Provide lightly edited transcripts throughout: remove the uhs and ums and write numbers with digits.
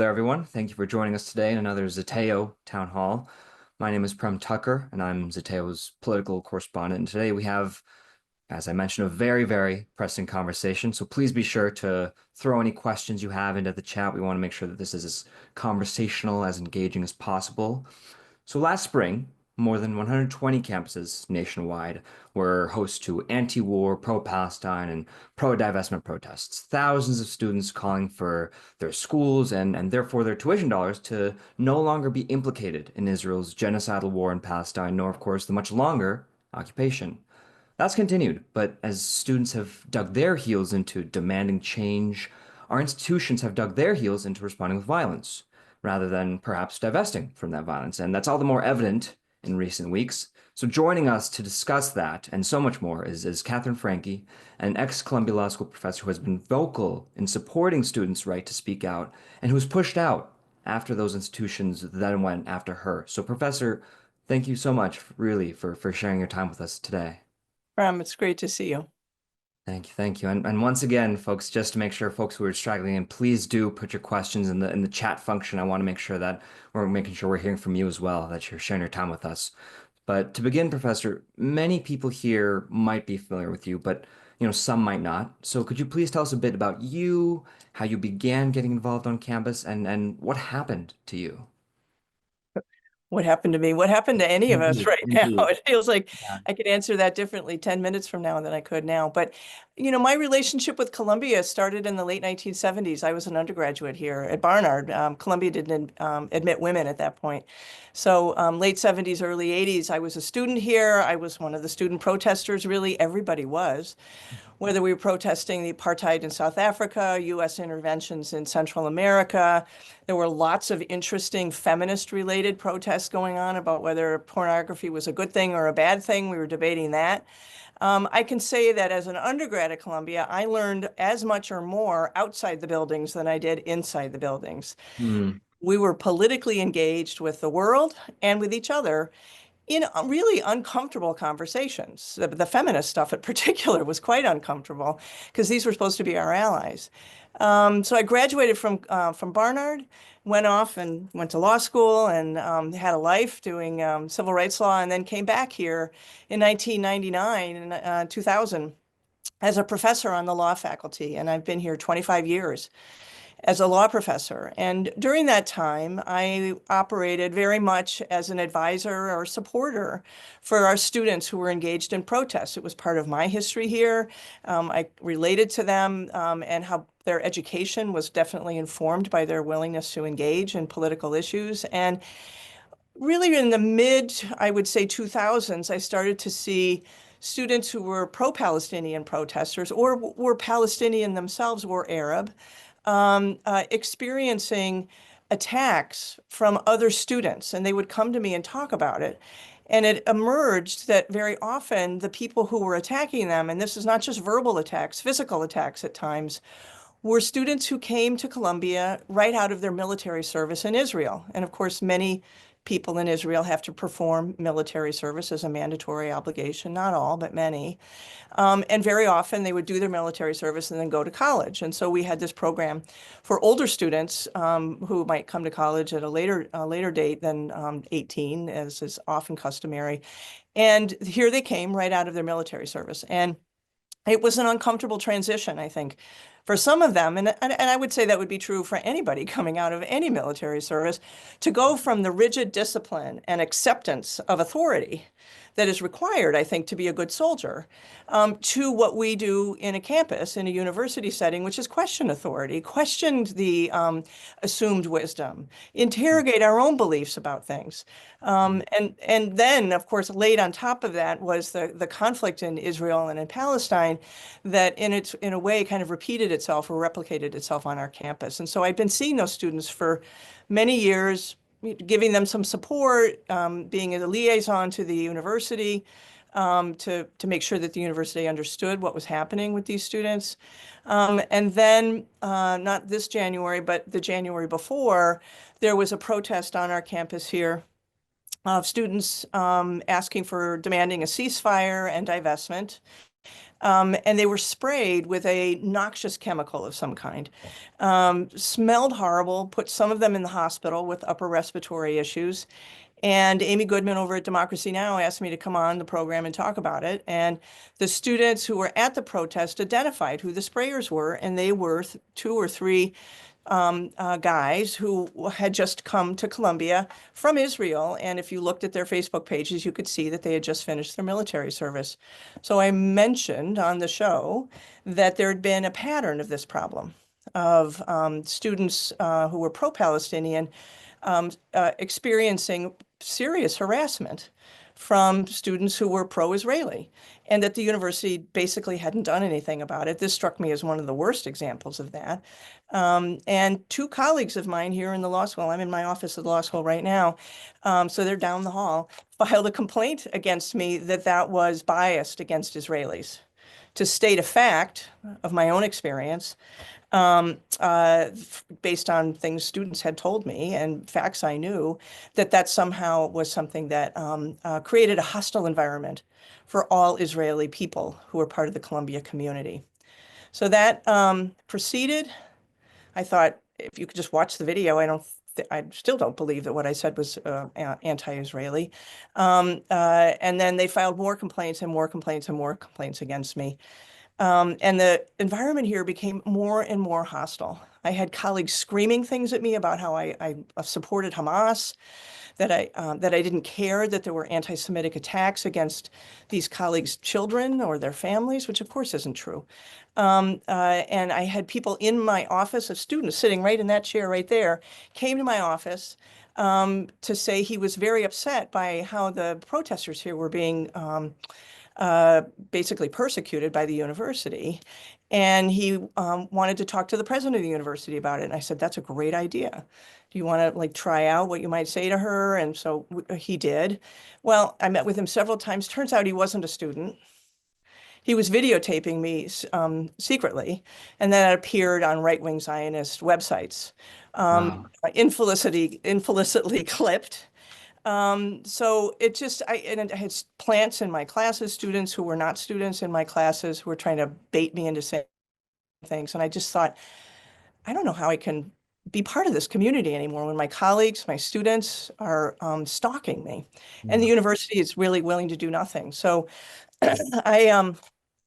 there, everyone. Thank you for joining us today in another Zeteo Town Hall. My name is Prem Thakker, and I'm Zeteo's political correspondent. And today we have, as I mentioned, a very, very pressing conversation. So please be sure to throw any questions you have into the chat. We want to make sure that this is as conversational, as engaging as possible. So last spring, more than 120 campuses nationwide were host to anti-war, pro-Palestine, and pro-divestment protests. Thousands of students calling for their schools and therefore their tuition dollars to no longer be implicated in Israel's genocidal war in Palestine, nor, of course, the much longer occupation. That's continued, but as students have dug their heels into demanding change, our institutions have dug their heels into responding with violence, rather than perhaps divesting from that violence. And that's all the more evident in recent weeks. So joining us to discuss that and so much more is Katherine Franke, an ex-Columbia Law School professor who has been vocal in supporting students' right to speak out and who was pushed out after those institutions then went after her. So Professor, thank you so much, really, for sharing your time with us today. It's great to see you. Thank you, thank you. And once again, folks, just to make sure folks who are straggling in, please do put your questions in the chat function. I want to make sure that we're making sure we're hearing from you as well, that you're sharing your time with us. But to begin, Professor, many people here might be familiar with you, but some might not. So could you please tell us a bit about you, how you began getting involved on campus, and what happened to you? What happened to me? What happened to any of us right now? Indeed. It feels like Yeah. I could answer that differently 10 minutes from now than I could now. But, my relationship with Columbia started in the late 1970s. I was an undergraduate here at Barnard. Columbia didn't admit women at that point. So late 70s, early 80s, I was a student here. I was one of the student protesters, really. Everybody was. Whether we were protesting the apartheid in South Africa, U.S. interventions in Central America. There were lots of interesting feminist-related protests going on about whether pornography was a good thing or a bad thing. We were debating that. I can say that as an undergrad at Columbia, I learned as much or more outside the buildings than I did inside the buildings. Mm. We were politically engaged with the world and with each other in really uncomfortable conversations. The feminist stuff in particular was quite uncomfortable because these were supposed to be our allies. So I graduated from Barnard, went off and went to law school and had a life doing civil rights law, and then came back here in 1999 and 2000 as a professor on the law faculty. And I've been here 25 years as a law professor. And during that time, I operated very much as an advisor or supporter for our students who were engaged in protests. It was part of my history here. I related to them and how their education was definitely informed by their willingness to engage in political issues. And really in the I would say, 2000s, I started to see students who were pro-Palestinian protesters or were Palestinian themselves or Arab, experiencing attacks from other students, and they would come to me and talk about it. And it emerged that very often the people who were attacking them, and this is not just verbal attacks, physical attacks at times, were students who came to Columbia right out of their military service in Israel. And of course, many people in Israel have to perform military service as a mandatory obligation, not all, but many. And very often they would do their military service and then go to college. And so we had this program for older students who might come to college at a later date than 18, as is often customary. And here they came right out of their military service. And it was an uncomfortable transition, I think, for some of them, and I would say that would be true for anybody coming out of any military service, to go from the rigid discipline and acceptance of authority that is required, I think, to be a good soldier, to what we do in a campus, in a university setting, which is question authority, question the assumed wisdom, interrogate our own beliefs about things. And then, of course, laid on top of that was the conflict in Israel and in Palestine that in a way kind of repeated itself or replicated itself on our campus. And so I've been seeing those students for many years, giving them some support, being a liaison to the university to make sure that the university understood what was happening with these students. And then, not this January, but the January before, there was a protest on our campus here of students demanding a ceasefire and divestment. And they were sprayed with a noxious chemical of some kind. Smelled horrible, put some of them in the hospital with upper respiratory issues. And Amy Goodman over at Democracy Now! Asked me to come on the program and talk about it. And the students who were at the protest identified who the sprayers were, and they were two or three guys who had just come to Columbia from Israel. And if you looked at their Facebook pages, you could see that they had just finished their military service. So I mentioned on the show that there had been a pattern of this problem of students who were pro-Palestinian experiencing serious harassment from students who were pro-Israeli, and that the university basically hadn't done anything about it. This struck me as one of the worst examples of that. And two colleagues of mine here in the law school, I'm in my office at the law school right now, so they're down the hall, filed a complaint against me that that was biased against Israelis. To state a fact of my own experience, based on things students had told me and facts I knew, that somehow was something that created a hostile environment for all Israeli people who were part of the Columbia community. So that proceeded. I thought if you could just watch the video, I still don't believe that what I said was anti-Israeli. And then they filed more complaints and more complaints and more complaints against me. And the environment here became more and more hostile. I had colleagues screaming things at me about how I supported Hamas, that I didn't care that there were anti-Semitic attacks against these colleagues' children or their families, which of course isn't true. And I had people in my office, of students sitting right in that chair right there, came to my office to say he was very upset by how the protesters here were being basically persecuted by the university. And he wanted to talk to the president of the university about it. And I said, that's a great idea. Do you want to like try out what you might say to her? And so he did. Well, I met with him several times. Turns out he wasn't a student. He was videotaping me secretly, and then it appeared on right-wing Zionist websites, Wow. infelicitously clipped. So it just, and I had plants in my classes, students who were not students in my classes who were trying to bait me into saying things. And I just thought, I don't know how I can be part of this community anymore when my colleagues, my students are stalking me. And the Yeah. university is really willing to do nothing. So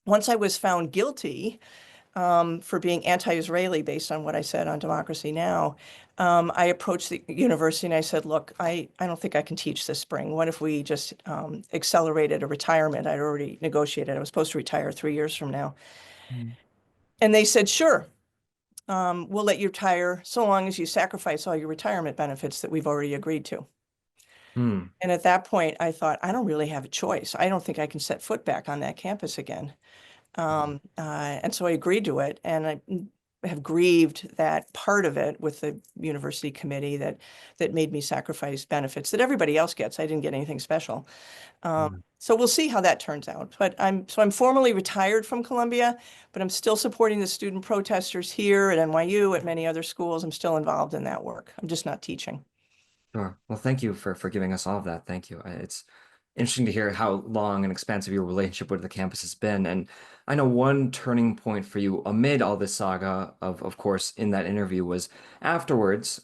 once I was found guilty for being anti-Israeli based on what I said on Democracy Now!, I approached the university and I said, look, I don't think I can teach this spring. What if we just accelerated a retirement? I'd already negotiated. I was supposed to retire 3 years from now. Mm. And they said, sure, we'll let you retire so long as you sacrifice all your retirement benefits that we've already agreed to. Hmm. And at that point, I thought, I don't really have a choice. I don't think I can set foot back on that campus again. And so I agreed to it, and I have grieved that part of it with the university committee that made me sacrifice benefits that everybody else gets. I didn't get anything special. Yeah. So we'll see how that turns out. But I'm formally retired from Columbia, but I'm still supporting the student protesters here at NYU, at many other schools. I'm still involved in that work. I'm just not teaching. Sure. Well, thank you for giving us all of that. Thank you. It's interesting to hear how long and expansive your relationship with the campus has been. And I know one turning point for you amid all this saga of course, in that interview was afterwards,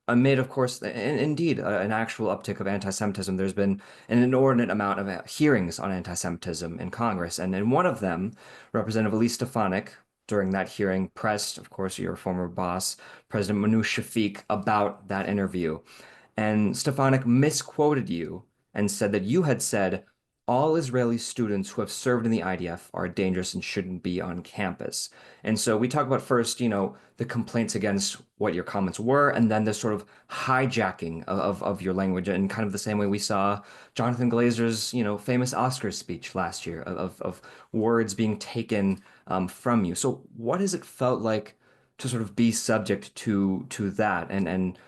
amid, of course, indeed, an actual uptick of anti-Semitism. There's been an inordinate amount of hearings on anti-Semitism in Congress. And in one of them, Representative Elise Stefanik, during that hearing, pressed, of course, your former boss, President Manoush Shafiq, about that interview. And Stefanik misquoted you and said that you had said, all Israeli students who have served in the IDF are dangerous and shouldn't be on campus. And so we talk about first, the complaints against what your comments were, and then the sort of hijacking of your language, and kind of the same way we saw Jonathan Glazer's, famous Oscars speech last year of words being taken from you. So what has it felt like to sort of be subject to that? And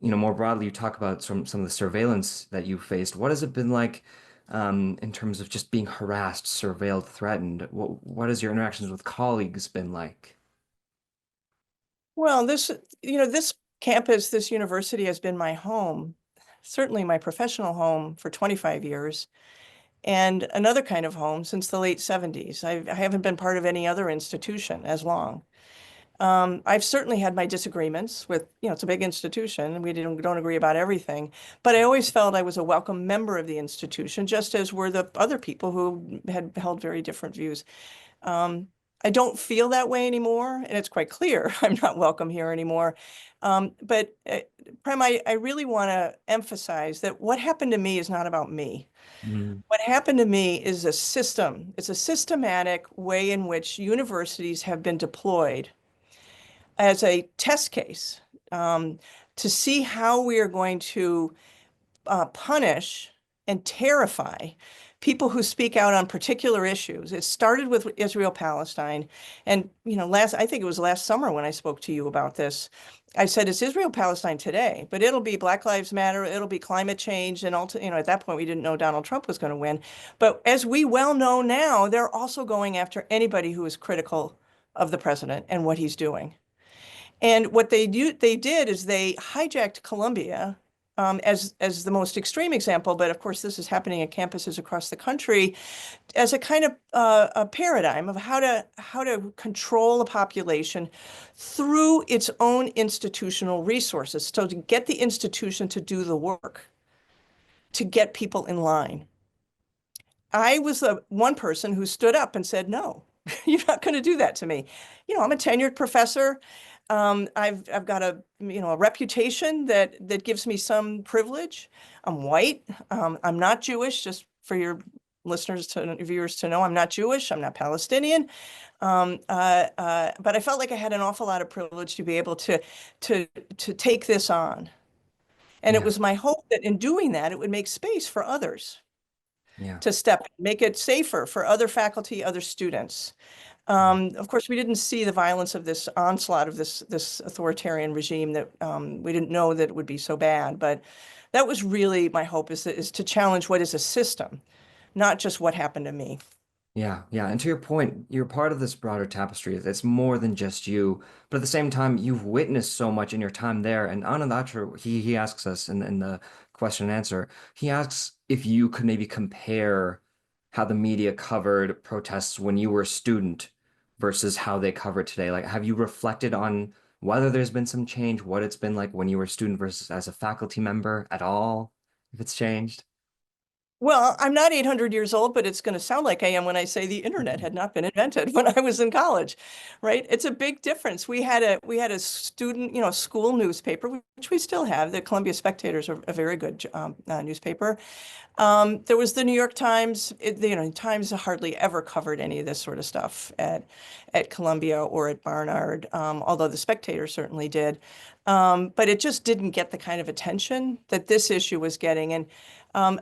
more broadly, you talk about some of the surveillance that you faced. What has it been like in terms of just being harassed, surveilled, threatened? What has your interactions with colleagues been like? Well, this campus, this university has been my home, certainly my professional home for 25 years. and another kind of home since the late 70s. I haven't been part of any other institution as long. I've certainly had my disagreements with, it's a big institution and we don't agree about everything, but I always felt I was a welcome member of the institution, just as were the other people who had held very different views. Um, I don't feel that way anymore, and it's quite clear I'm not welcome here anymore. But Prem, I really want to emphasize that what happened to me is not about me. Mm, What happened to me is a system. It's a systematic way in which universities have been deployed as a test case um, to see how we are going to punish and terrify people who speak out on particular issues. It started with Israel-Palestine. And, I think it was last summer when I spoke to you about this. I said, it's Israel-Palestine today, but it'll be Black Lives Matter, it'll be climate change. And at that point, we didn't know Donald Trump was going to win. But as we well know now, they're also going after anybody who is critical of the president and what he's doing. And what they did is they hijacked Columbia as the most extreme example, but of course this is happening at campuses across the country as a kind of a paradigm of how to control a population through its own institutional resources. So to get the institution to do the work, to get people in line. I was the one person who stood up and said, no, you're not going to do that to me. I'm a tenured professor. I've got a reputation that gives me some privilege. I'm white. I'm not Jewish, just for your viewers to know, I'm not Jewish. I'm not Palestinian. But I felt like I had an awful lot of privilege to be able to take this on. And it yeah, was my hope that in doing that, it would make space for others yeah, to make it safer for other faculty, other students. Of course, we didn't see the violence of this onslaught of this authoritarian regime that we didn't know that it would be so bad. But that was really my hope is to challenge what is a system, not just what happened to me. yeah, yeah. And to your point, you're part of this broader tapestry. It's more than just you, but at the same time, you've witnessed so much in your time there. And Anandacha, he asks us in the question and answer, he asks if you could maybe compare how the media covered protests when you were a student versus how they cover it today. Like, have you reflected on whether there's been some change, what it's been like when you were a student versus as a faculty member at all, if it's changed? Well, I'm not 800 years old, but it's going to sound like I am when I say the internet had not been invented when I was in college, right? It's a big difference. We had a student, school newspaper, which we still have. The Columbia Spectator's a very good newspaper. There was the New York Times. Times hardly ever covered any of this sort of stuff at Columbia or at Barnard, although the Spectator certainly did. But it just didn't get the kind of attention that this issue was getting. And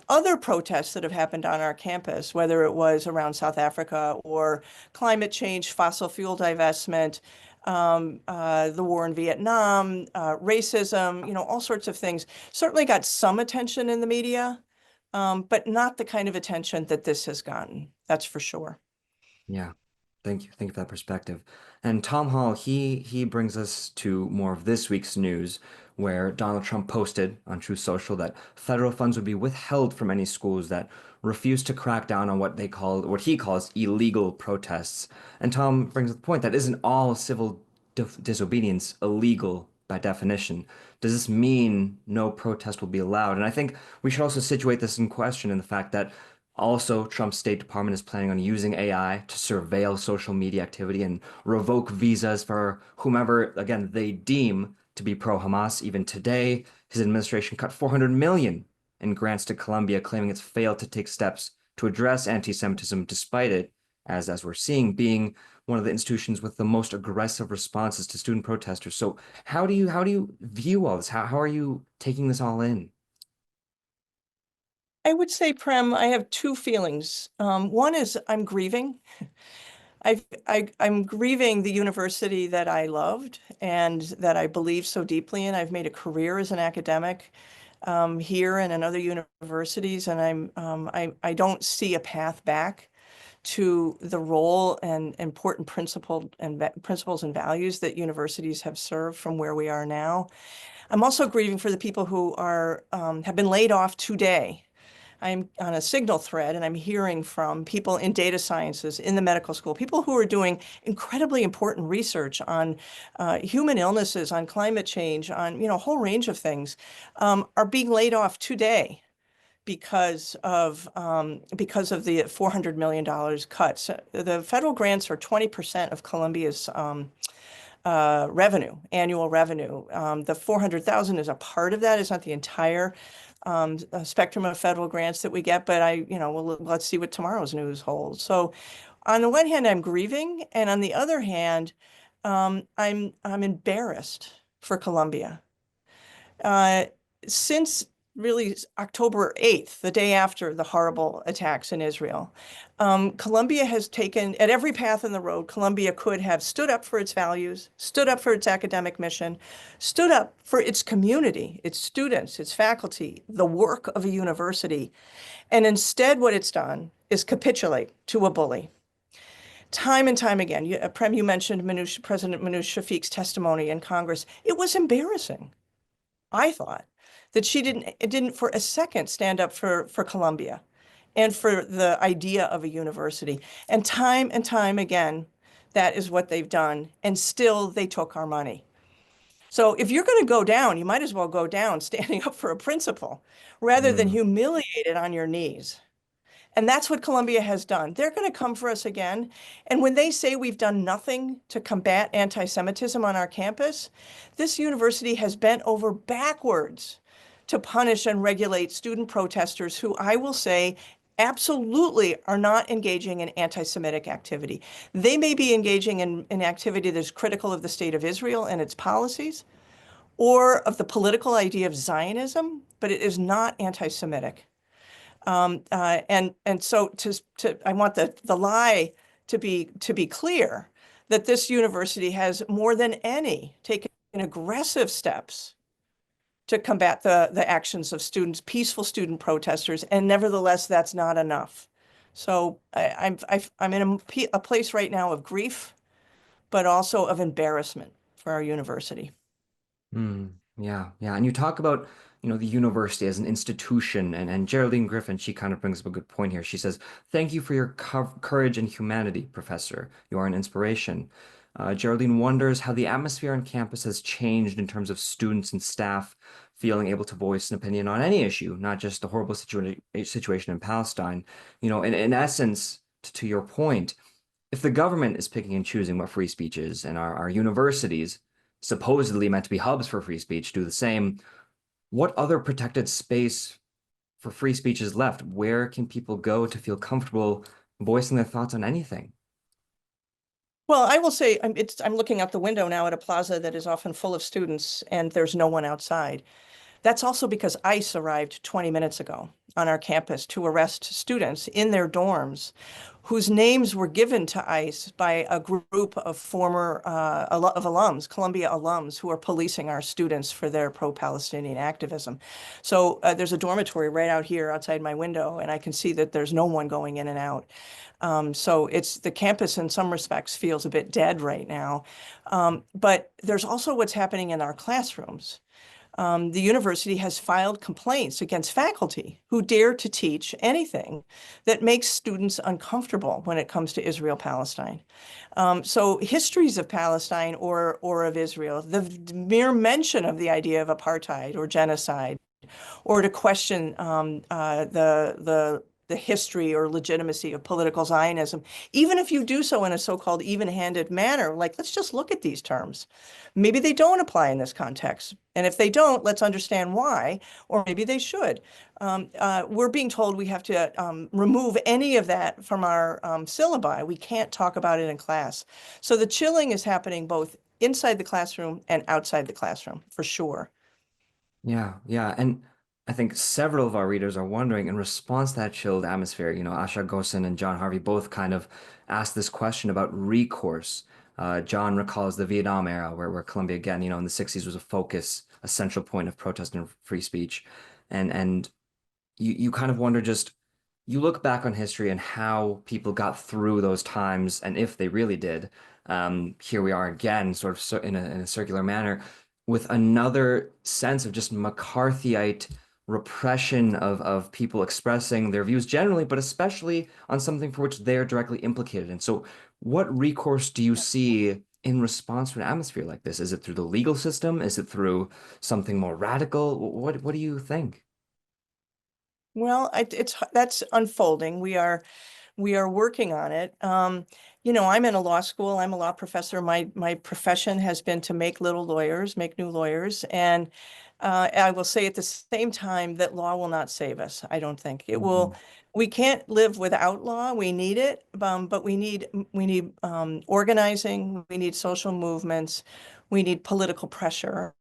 other protests that have happened on our campus, whether it was around South Africa or climate change, fossil fuel divestment, the war in Vietnam, racism, all sorts of things, certainly got some attention in the media, but not the kind of attention that this has gotten. That's for sure. Yeah. Thank you. Thank you for that perspective. And Tom Hall, he brings us to more of this week's news, where Donald Trump posted on Truth Social that federal funds would be withheld from any schools that refuse to crack down on what he calls illegal protests. And Tom brings up the point that isn't all civil disobedience illegal by definition. Does this mean no protest will be allowed? And I think we should also situate this in question in the fact that also, Trump's State Department is planning on using AI to surveil social media activity and revoke visas for whomever, again, they deem to be pro-Hamas. Even today, his administration cut 400 million in grants to Colombia, claiming it's failed to take steps to address anti-Semitism, despite it, as we're seeing, being one of the institutions with the most aggressive responses to student protesters. So how do you view all this? How are you taking this all in? I would say, Prem, I have two feelings. One is I'm grieving. I'm grieving the university that I loved and that I believe so deeply in. I've made a career as an academic here and in other universities, and I don't see a path back to the role and important principles and values that universities have served from where we are now. I'm also grieving for the people who have been laid off today. I'm on a Signal thread and I'm hearing from people in data sciences, in the medical school, people who are doing incredibly important research on human illnesses, on climate change, on, a whole range of things, are being laid off today because of the $400 million cuts. The federal grants are 20% of Columbia's revenue, annual revenue. The 400,000 is a part of that. It's not the entire spectrum of federal grants that we get, but well, let's see what tomorrow's news holds. So on the one hand, I'm grieving, and on the other hand, I'm embarrassed for Columbia. Since really October 8th, the day after the horrible attacks in Israel, Columbia has taken, at every path in the road, Columbia could have stood up for its values, stood up for its academic mission, stood up for its community, its students, its faculty, the work of a university. And instead, what it's done is capitulate to a bully. Time and time again, Prem, you mentioned President Manoush Shafiq's testimony in Congress. It was embarrassing. I thought that she didn't for a second stand up for Columbia and for the idea of a university. And time again, that is what they've done. And still they took our money. So if you're going to go down, you might as well go down standing up for a principle rather than Mm, humiliated on your knees. And that's what Columbia has done. They're going to come for us again. And when they say we've done nothing to combat anti-Semitism on our campus, this university has bent over backwards to punish and regulate student protesters who, I will say, absolutely are not engaging in anti-Semitic activity. They may be engaging in activity that's critical of the state of Israel and its policies, or of the political idea of Zionism, but it is not anti-Semitic. And so I want the lie to be clear that this university has more than any taken aggressive steps to combat the actions of students, peaceful student protesters, and nevertheless, that's not enough. So I'm in a place right now of grief, but also of embarrassment for our university. yeah, yeah. And you talk about, the university as an institution, and Geraldine Griffin, she kind of brings up a good point here. She says, "Thank you for your courage and humanity, Professor. You are an inspiration." Geraldine wonders how the atmosphere on campus has changed in terms of students and staff feeling able to voice an opinion on any issue, not just the horrible situation in Palestine. In essence, to your point, if the government is picking and choosing what free speech is, and our universities, supposedly meant to be hubs for free speech, do the same, what other protected space for free speech is left? Where can people go to feel comfortable voicing their thoughts on anything? Well, I will say I'm looking out the window now at a plaza that is often full of students, and there's no one outside. That's also because ICE arrived 20 minutes ago on our campus to arrest students in their dorms whose names were given to ICE by a group of former alums, Columbia alums, who are policing our students for their pro-Palestinian activism. So there's a dormitory right out here outside my window, and I can see that there's no one going in and out. So the campus in some respects feels a bit dead right now. But there's also what's happening in our classrooms. The university has filed complaints against faculty who dare to teach anything that makes students uncomfortable when it comes to Israel-Palestine. So histories of Palestine or of Israel, the mere mention of the idea of apartheid or genocide, or to question the history or legitimacy of political Zionism, even if you do so in a so-called even-handed manner, like, let's just look at these terms. Maybe they don't apply in this context. And if they don't, let's understand why, or maybe they should. We're being told we have to remove any of that from our syllabi. We can't talk about it in class. So the chilling is happening both inside the classroom and outside the classroom, for sure. Yeah, yeah. And I think several of our readers are wondering, in response to that chilled atmosphere, Asha Gosen and John Harvey both kind of asked this question about recourse. John recalls the Vietnam era where Columbia, again, in the 60s was a central point of protest and free speech. And you kind of wonder, just, you look back on history and how people got through those times, and if they really did. Here we are again, sort of in a circular manner, with another sense of just McCarthyite repression of people expressing their views generally, but especially on something for which they're directly implicated in. So, what recourse do you see in response to an atmosphere like this? Is it through the legal system? Is it through something more radical? What do you think? Well, that's unfolding. We are working on it. I'm in a law school. I'm a law professor. My profession has been to make little lawyers, make new lawyers, and I will say at the same time that law will not save us. I don't think it will. Mhm. We can't live without law. We need it, but we need organizing. We need social movements. We need political pressure.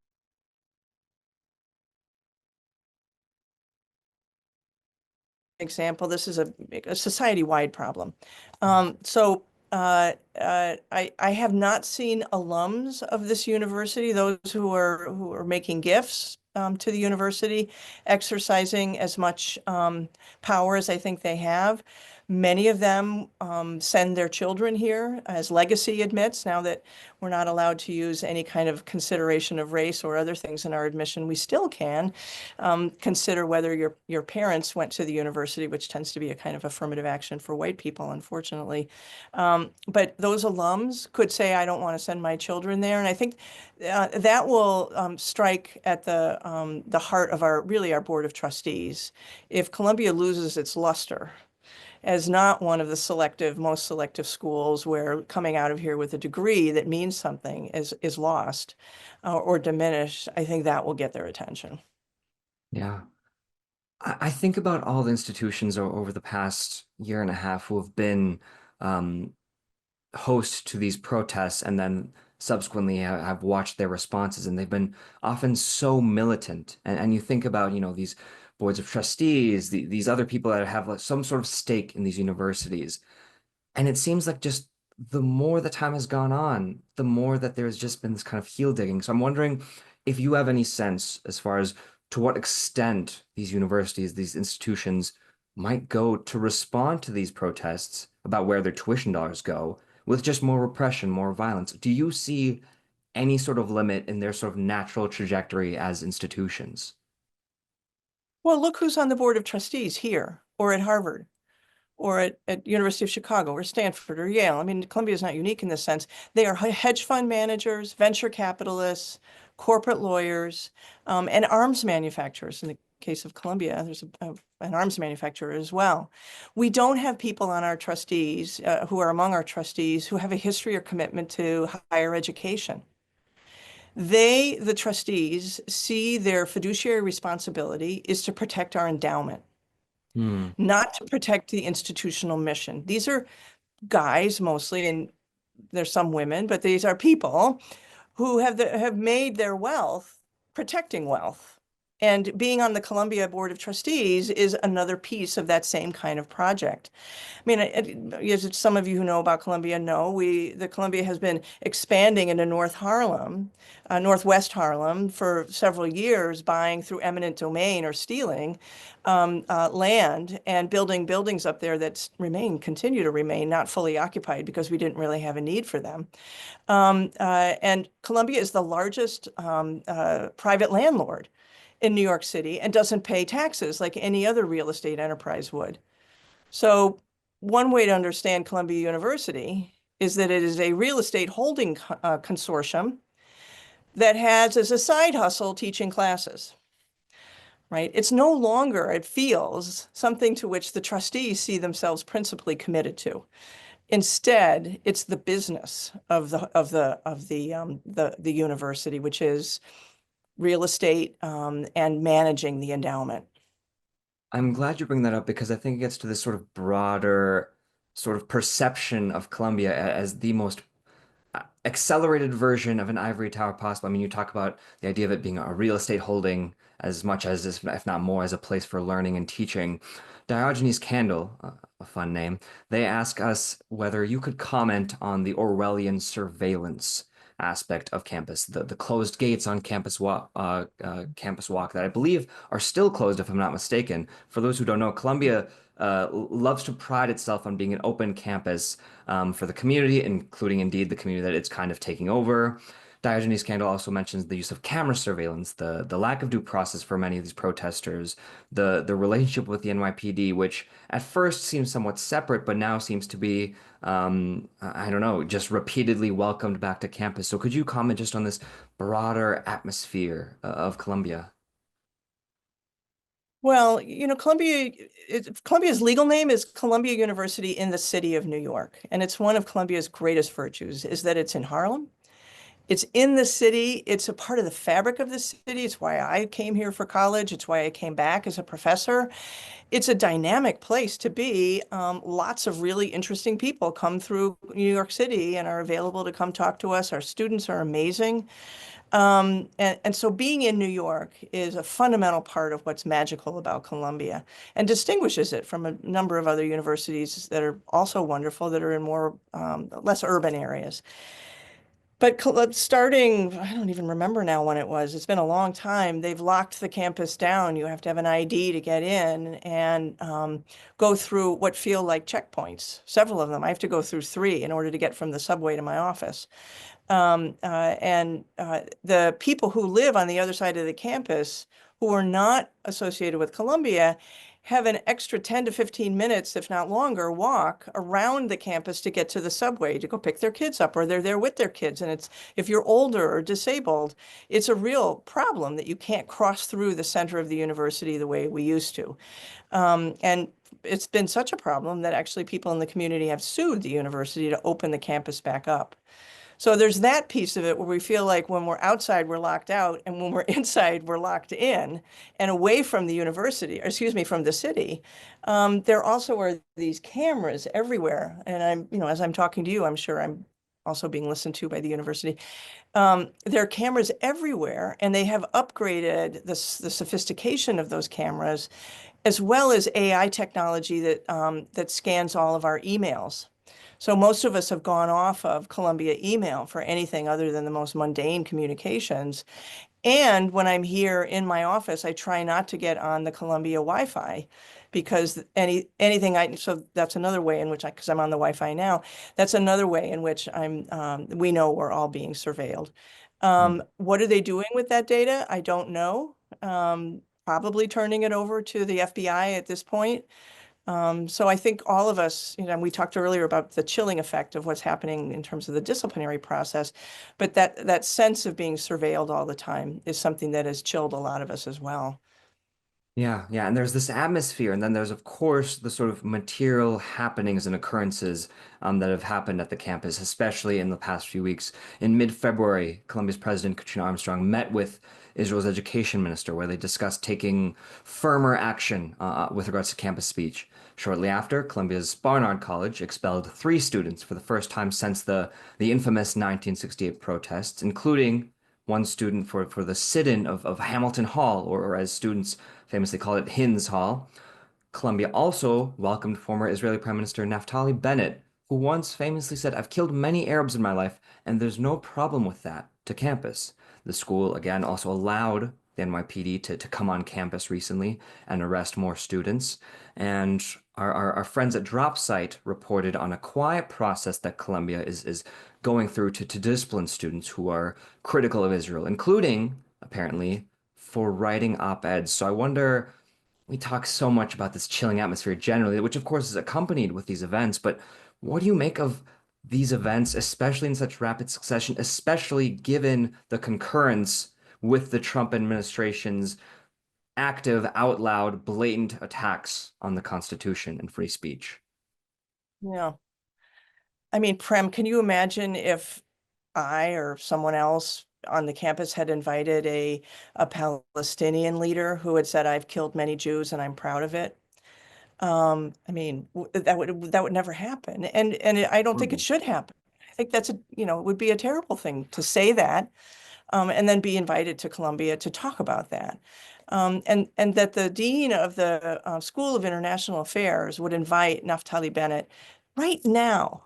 Example, this is a society-wide problem. I have not seen alums of this university, those who are making gifts to the university, exercising as much power as I think they have. Many of them send their children here, as legacy admits. Now that we're not allowed to use any kind of consideration of race or other things in our admission, we still can consider whether your parents went to the university, which tends to be a kind of affirmative action for white people, unfortunately. But those alums could say, I don't want to send my children there. And I think that will strike at the heart of our board of trustees. If Columbia loses its luster as not one of the most selective schools where coming out of here with a degree that means something is lost or diminished, I think that will get their attention. Yeah. I think about all the institutions over the past year and a half who have been um, host to these protests and then subsequently have watched their responses, and they've been often so militant. And you think about, these boards of trustees, these other people that have like some sort of stake in these universities. And it seems like just the more the time has gone on, the more that there's just been this kind of heel digging. So I'm wondering if you have any sense as far as to what extent these universities, these institutions might go to respond to these protests about where their tuition dollars go with just more repression, more violence. Do you see any sort of limit in their sort of natural trajectory as institutions? Well, look who's on the board of trustees here or at Harvard or at University of Chicago or Stanford or Yale. I mean, Columbia is not unique in this sense. They are hedge fund managers, venture capitalists, corporate lawyers, and arms manufacturers. In the case of Columbia, there's an arms manufacturer as well. We don't have people on our trustees who are among our trustees who have a history or commitment to higher education. The trustees, see their fiduciary responsibility is to protect our endowment, Hmm. not to protect the institutional mission. These are guys mostly, and there's some women, but these are people who have made their wealth protecting wealth. And being on the Columbia Board of Trustees is another piece of that same kind of project. I mean, as some of you who know about Columbia know, the Columbia has been expanding into North Harlem, Northwest Harlem for several years, buying through eminent domain or stealing land and building buildings up there that continue to remain not fully occupied because we didn't really have a need for them. And Columbia is the largest private landlord in New York City and doesn't pay taxes like any other real estate enterprise would. So one way to understand Columbia University is that it is a real estate holding consortium that has as a side hustle teaching classes, right? It's no longer, it feels, something to which the trustees see themselves principally committed to. Instead, it's the business of the university, which is real estate and managing the endowment. I'm glad you bring that up because I think it gets to this sort of broader sort of perception of Columbia as the most accelerated version of an ivory tower possible. I mean, you talk about the idea of it being a real estate holding as much as, if not more, as a place for learning and teaching. Diogenes Candle, a fun name, they ask us whether you could comment on the Orwellian surveillance aspect of campus, the closed gates on campus walk that I believe are still closed, if I'm not mistaken. For those who don't know, Columbia loves to pride itself on being an open campus for the community, including indeed the community that it's kind of taking over. Diogenes' scandal also mentions the use of camera surveillance, the lack of due process for many of these protesters, the relationship with the NYPD, which at first seems somewhat separate, but now seems to be, I don't know, just repeatedly welcomed back to campus. So could you comment just on this broader atmosphere of Columbia? Well, Columbia's legal name is Columbia University in the city of New York. And it's one of Columbia's greatest virtues is that it's in Harlem. It's in the city. It's a part of the fabric of the city. It's why I came here for college. It's why I came back as a professor. It's a dynamic place to be. Lots of really interesting people come through New York City and are available to come talk to us. Our students are amazing. And so being in New York is a fundamental part of what's magical about Columbia and distinguishes it from a number of other universities that are also wonderful that are in more less urban areas. But starting, I don't even remember now when it was. It's been a long time. They've locked the campus down. You have to have an ID to get in and go through what feel like checkpoints, several of them. I have to go through three in order to get from the subway to my office. The people who live on the other side of the campus who are not associated with Columbia have an extra 10 to 15 minutes, if not longer, walk around the campus to get to the subway to go pick their kids up, or they're there with their kids. And it's, if you're older or disabled, it's a real problem that you can't cross through the center of the university the way we used to. And it's been such a problem that actually people in the community have sued the university to open the campus back up. So there's that piece of it where we feel like when we're outside, we're locked out, and when we're inside, we're locked in and away from the university, or excuse me, from the city. There also are these cameras everywhere. And as I'm talking to you, I'm sure I'm also being listened to by the university. There are cameras everywhere, and they have upgraded the sophistication of those cameras, as well as AI technology that scans all of our emails. So most of us have gone off of Columbia email for anything other than the most mundane communications. And when I'm here in my office, I try not to get on the Columbia Wi-Fi because so that's another way in which because I'm on the Wi-Fi now, that's another way in which we know we're all being surveilled. What are they doing with that data? I don't know. Probably turning it over to the FBI at this point. So I think all of us, we talked earlier about the chilling effect of what's happening in terms of the disciplinary process, but that sense of being surveilled all the time is something that has chilled a lot of us as well. Yeah, yeah, and there's this atmosphere, and then there's, of course, the sort of material happenings and occurrences that have happened at the campus, especially in the past few weeks. In mid-February, Columbia's president, Katrina Armstrong, met with Israel's education minister, where they discussed taking firmer action with regards to campus speech. Shortly after, Columbia's Barnard College expelled three students for the first time since the infamous 1968 protests, including one student for the sit-in of Hamilton Hall, or as students famously called it, Hinz Hall. Columbia also welcomed former Israeli Prime Minister Naftali Bennett, who once famously said, "I've killed many Arabs in my life, and there's no problem with that," to campus. The school, again, also allowed the NYPD to come on campus recently and arrest more students. And our friends at DropSite reported on a quiet process that Columbia is going through to discipline students who are critical of Israel, including, apparently, for writing op-eds. So I wonder, we talk so much about this chilling atmosphere generally, which of course is accompanied with these events, but what do you make of these events, especially in such rapid succession, especially given the concurrence with the Trump administration's active, out loud, blatant attacks on the Constitution and free speech? Yeah. I mean, Prem, can you imagine if I or someone else on the campus had invited a Palestinian leader who had said, "I've killed many Jews and I'm proud of it"? I mean, that would never happen, and I don't think it Horrible. should happen. I think it would be a terrible thing to say that, and then be invited to Columbia to talk about that. And that the dean of the School of International Affairs would invite Naftali Bennett right now,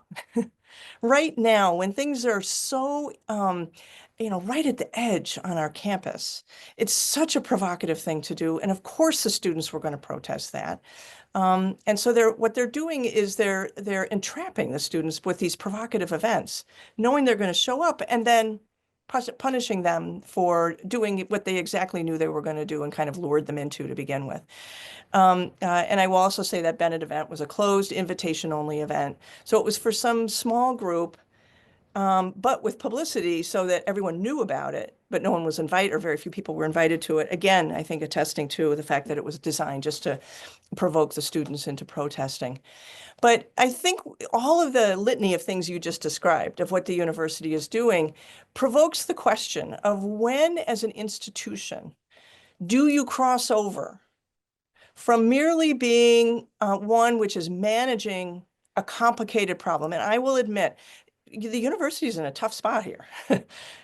right now, when things are so, right at the edge on our campus. It's such a provocative thing to do. And of course, the students were going to protest that. And so what they're doing is they're entrapping the students with these provocative events, knowing they're going to show up and then punishing them for doing what they exactly knew they were going to do and kind of lured them into to begin with. And I will also say that Bennett event was a closed invitation-only event. So it was for some small group, but with publicity so that everyone knew about it, but no one was invited, or very few people were invited to it. Again, I think attesting to the fact that it was designed just to provoke the students into protesting. But I think all of the litany of things you just described of what the university is doing provokes the question of when, as an institution, do you cross over from merely being one which is managing a complicated problem? And I will admit, the university is in a tough spot here,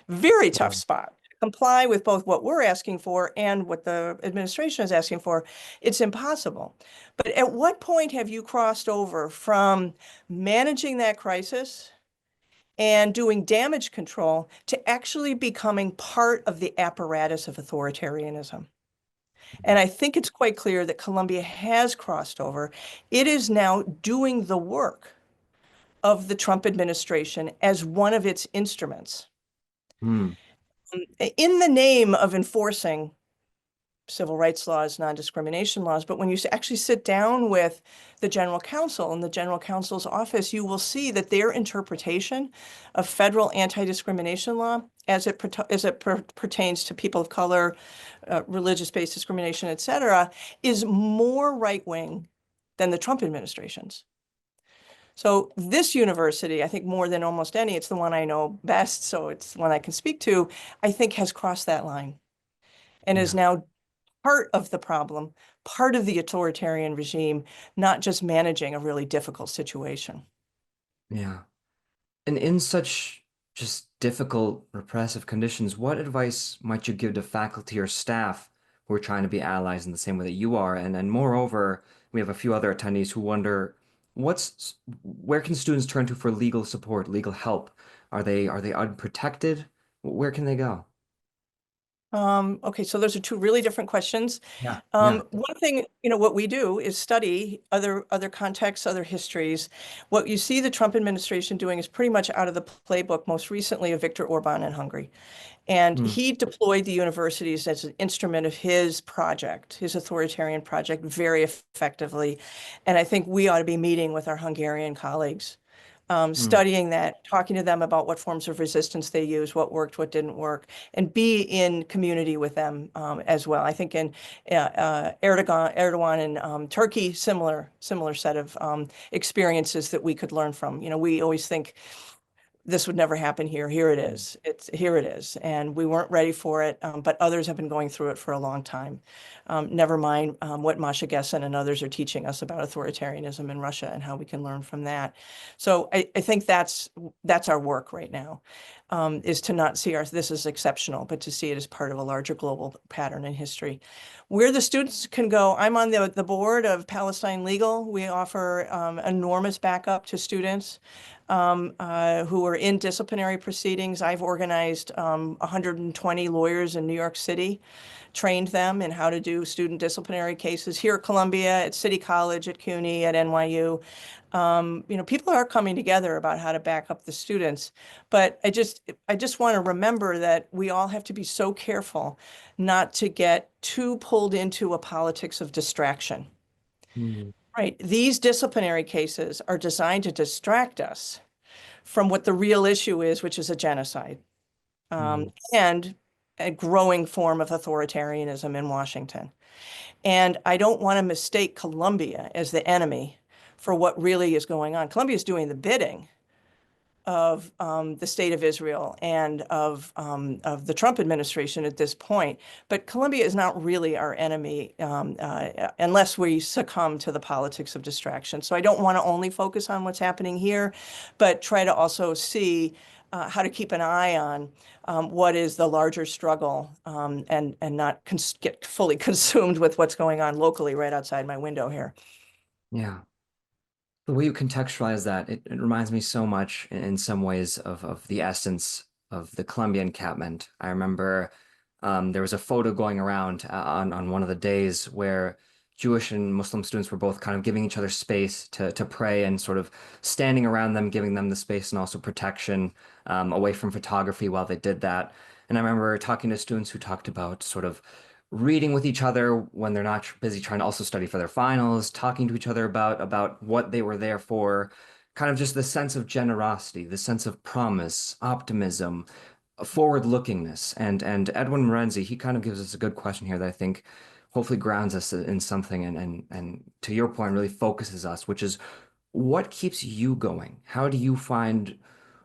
very tough Yeah. spot. Comply with both what we're asking for and what the administration is asking for, it's impossible. But at what point have you crossed over from managing that crisis and doing damage control to actually becoming part of the apparatus of authoritarianism? And I think it's quite clear that Colombia has crossed over. It is now doing the work of the Trump administration as one of its instruments Hmm. in the name of enforcing civil rights laws, non-discrimination laws. But when you actually sit down with the general counsel and the general counsel's office, you will see that their interpretation of federal anti-discrimination law as it pertains to people of color, religious-based discrimination, et cetera, is more right-wing than the Trump administration's. So this university, I think more than almost any, it's the one I know best, so it's the one I can speak to, I think has crossed that line and is Yeah. now part of the problem, part of the authoritarian regime, not just managing a really difficult situation. Yeah. And in such just difficult repressive conditions, what advice might you give to faculty or staff who are trying to be allies in the same way that you are? And moreover, we have a few other attendees who wonder where can students turn to for legal support, legal help? Are they unprotected? Where can they go? Okay, so those are two really different questions. Yeah. Yeah. One thing, what we do is study other contexts, other histories. What you see the Trump administration doing is pretty much out of the playbook, most recently of Viktor Orban in Hungary. And Hmm. he deployed the universities as an instrument of his project, his authoritarian project, very effectively. And I think we ought to be meeting with our Hungarian colleagues, Hmm. studying that, talking to them about what forms of resistance they use, what worked, what didn't work, and be in community with them as well. I think in Erdogan and Turkey, similar set of experiences that we could learn from. We always think this would never happen here. Here it is. Here it is. And we weren't ready for it, but others have been going through it for a long time. Never mind what Masha Gessen and others are teaching us about authoritarianism in Russia and how we can learn from that. So I think that's our work right now, is to not see this as exceptional, but to see it as part of a larger global pattern in history. Where the students can go, I'm on the board of Palestine Legal. We offer enormous backup to students who are in disciplinary proceedings. I've organized 120 lawyers in New York City, trained them in how to do student disciplinary cases here at Columbia, at City College, at CUNY, at NYU. People are coming together about how to back up the students. But I just want to remember that we all have to be so careful not to get too pulled into a politics of distraction. Hmm. Right. These disciplinary cases are designed to distract us from what the real issue is, which is a genocide, Hmm. and a growing form of authoritarianism in Washington. And I don't want to mistake Colombia as the enemy for what really is going on. Colombia is doing the bidding of the state of Israel and of the Trump administration at this point. But Colombia is not really our enemy unless we succumb to the politics of distraction. So I don't want to only focus on what's happening here, but try to also see how to keep an eye on what is the larger struggle, and not get fully consumed with what's going on locally right outside my window here. Yeah. The way you contextualize that, it reminds me so much in some ways of the essence of the Columbia encampment. I remember there was a photo going around on one of the days where Jewish and Muslim students were both kind of giving each other space to pray and sort of standing around them, giving them the space and also protection away from photography while they did that. And I remember talking to students who talked about sort of reading with each other when they're not busy trying to also study for their finals, talking to each other about what they were there for, kind of just the sense of generosity, the sense of promise, optimism, forward-lookingness. And Edwin Morenzi, he kind of gives us a good question here that I think hopefully grounds us in something and to your point really focuses us, which is what keeps you going? How do you find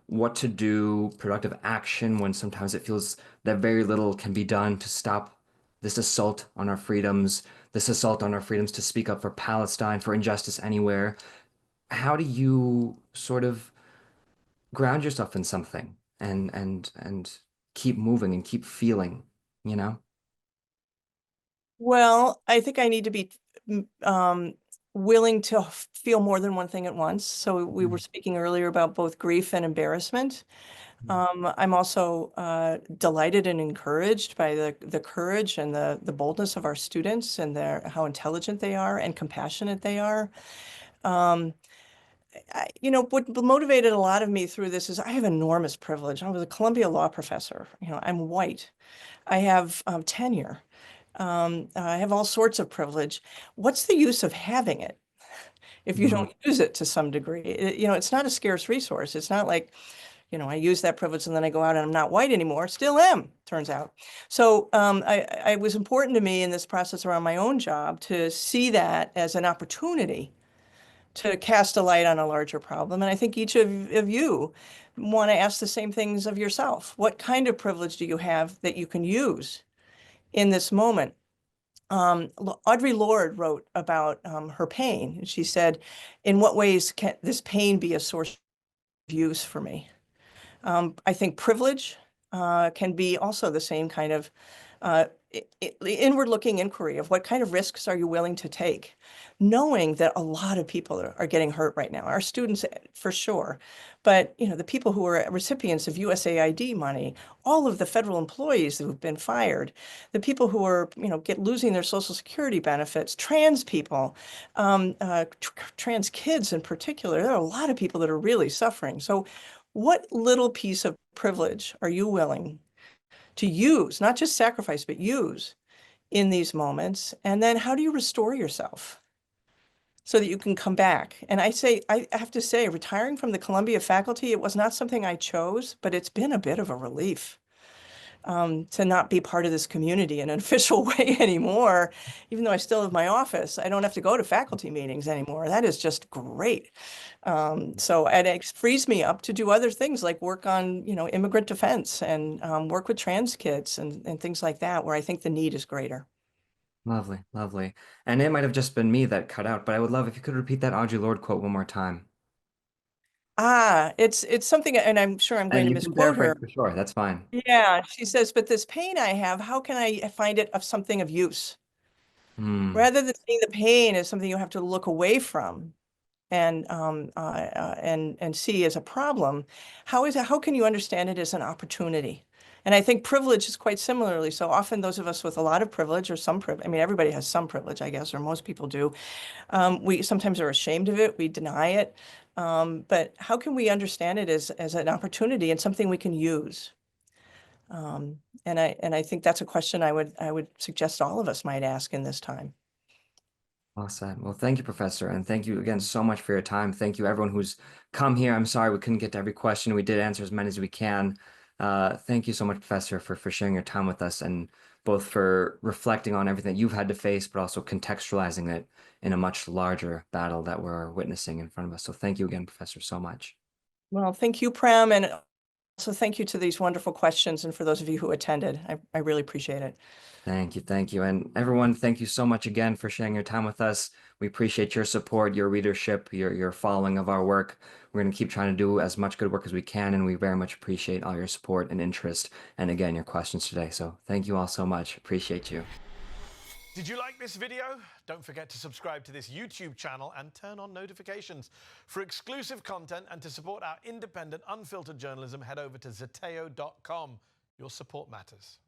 what to do, productive action when sometimes it feels that very little can be done to stop this assault on our freedoms, this assault on our freedoms to speak up for Palestine, for injustice anywhere? How do you sort of ground yourself in something and keep moving and keep feeling, you know? Well, I think I need to be willing to feel more than one thing at once. So we were speaking earlier about both grief and embarrassment. I'm also delighted and encouraged by the courage and the boldness of our students and how intelligent they are and compassionate they are. What motivated a lot of me through this is I have enormous privilege. I was a Columbia law professor. I'm white. I have tenure. I have all sorts of privilege. What's the use of having it if you Mhm. don't use it to some degree? It's not a scarce resource. It's not like, I use that privilege and then I go out and I'm not white anymore. Still am, turns out. So it was important to me in this process around my own job to see that as an opportunity to cast a light on a larger problem. And I think each of you want to ask the same things of yourself. What kind of privilege do you have that you can use in this moment? Audre Lorde wrote about her pain. She said, "In what ways can this pain be a source of use for me?" I think privilege can be also the same kind of uh, inward-looking inquiry of what kind of risks are you willing to take, knowing that a lot of people are getting hurt right now. Our students, for sure, but the people who are recipients of USAID money, all of the federal employees who have been fired, the people who are losing their Social Security benefits, trans people, trans kids in particular. There are a lot of people that are really suffering. So what little piece of privilege are you willing to use, not just sacrifice, but use in these moments? And then how do you restore yourself so that you can come back? And I have to say, retiring from the Columbia faculty, it was not something I chose, but it's been a bit of a relief to not be part of this community in an official way anymore. Even though I still have my office, I don't have to go to faculty meetings anymore. That is just great. And it frees me up to do other things like work on, immigrant defense and work with trans kids and things like that, where I think the need is greater. Lovely, lovely. And it might have just been me that cut out, but I would love if you could repeat that Audre Lorde quote one more time. It's something, and I'm sure I'm going And to you can misquote paraphrase her. for sure. That's fine. Yeah, she says, "But this pain I have, how can I find it of something of use?" Hmm. Rather than seeing the pain as something you have to look away from and see as a problem, how can you understand it as an opportunity? And I think privilege is quite similarly. So often those of us with a lot of privilege or some privilege, I mean, everybody has some privilege, I guess, or most people do. We sometimes are ashamed of it. We deny it. But how can we understand it as an opportunity and something we can use? And I think that's a question I would suggest all of us might ask in this time. Well said. Well, thank you, Professor. And thank you again so much for your time. Thank you, everyone who's come here. I'm sorry we couldn't get to every question. We did answer as many as we can. Thank you so much, Professor, for sharing your time with us and both for reflecting on everything that you've had to face, but also contextualizing it in a much larger battle that we're witnessing in front of us. So thank you again, Professor, so much. Well, thank you, Prem, and also thank you to these wonderful questions and for those of you who attended. I really appreciate it. Thank you. Thank you. And everyone, thank you so much again for sharing your time with us. We appreciate your support, your readership, your following of our work. We're going to keep trying to do as much good work as we can, and we very much appreciate all your support and interest, and again, your questions today. So thank you all so much. Appreciate you. Did you like this video? Don't forget to subscribe to this YouTube channel and turn on notifications. For exclusive content and to support our independent, unfiltered journalism, head over to zeteo.com. Your support matters.